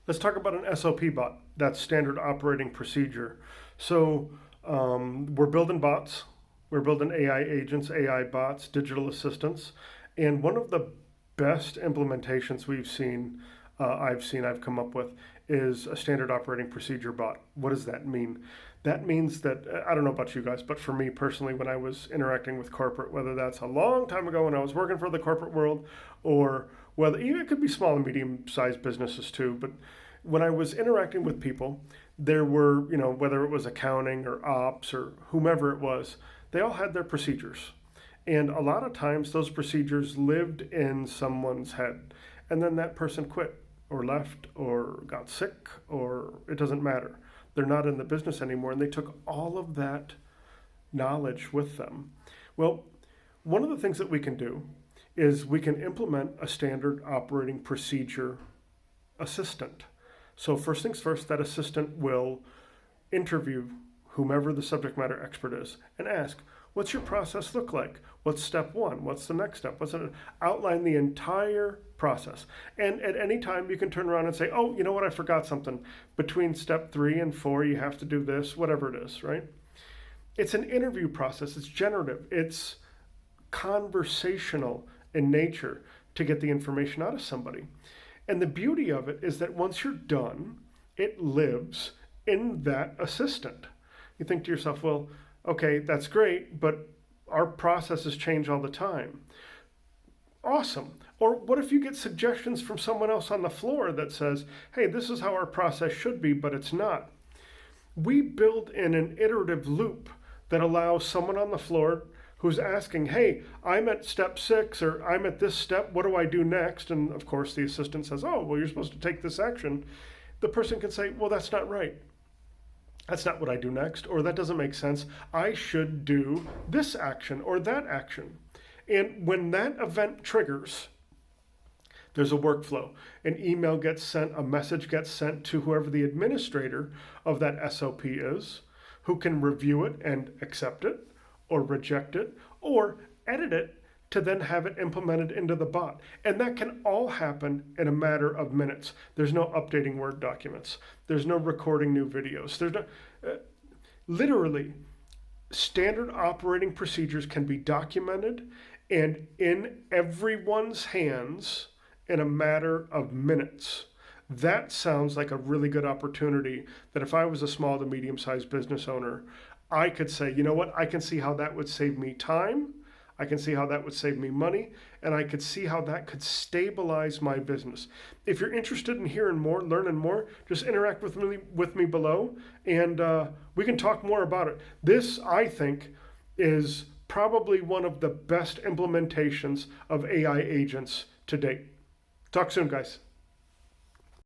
Let's talk about an SOP bot. That's standard operating procedure. So we're building bots. We're building AI agents, AI bots, digital assistants. And one of the best implementations I've come up with is a standard operating procedure bot. What does that mean? That means that, I don't know about you guys, but for me personally, when I was interacting with corporate, whether that's a long time ago when I was working for the corporate world, or whether even it could be small and medium sized businesses too, but when I was interacting with people, there were, whether it was accounting or ops or whomever it was, they all had their procedures. And a lot of times those procedures lived in someone's head. And then that person quit or left or got sick, or it doesn't matter. They're not in the business anymore. And they took all of that knowledge with them. Well, one of the things that we can do is we can implement a standard operating procedure assistant. So first things first, that assistant will interview whomever the subject matter expert is and ask, what's your process look like? What's step one? What's the next step? Outline the entire process. And at any time you can turn around and say, oh, you know what, I forgot something. Between step 3 and 4, you have to do this, whatever it is, right? It's an interview process. It's generative. It's conversational in nature to get the information out of somebody. And the beauty of it is that once you're done, it lives in that assistant. You think to yourself, well, okay, that's great, but our processes change all the time. Awesome. Or what if you get suggestions from someone else on the floor that says, hey, this is how our process should be, but it's not. We build in an iterative loop that allows someone on the floor who's asking, hey, I'm at step 6, or I'm at this step, what do I do next? And of course the assistant says, oh, well, you're supposed to take this action. The person can say, well, that's not right. That's not what I do next, or that doesn't make sense. I should do this action or that action. And when that event triggers, there's a workflow. An email gets sent, a message gets sent to whoever the administrator of that SOP is, who can review it and accept it, or reject it, or edit it to then have it implemented into the bot. And that can all happen in a matter of minutes. There's no updating Word documents. There's no recording new videos. There's no, literally, standard operating procedures can be documented and in everyone's hands in a matter of minutes. That sounds like a really good opportunity that if I was a small to medium-sized business owner, I could say, you know what, I can see how that would save me time, I can see how that would save me money, and I could see how that could stabilize my business. If you're interested in hearing more, learning more, just interact with me below, and we can talk more about it. This, I think, is probably one of the best implementations of AI agents to date. Talk soon, guys.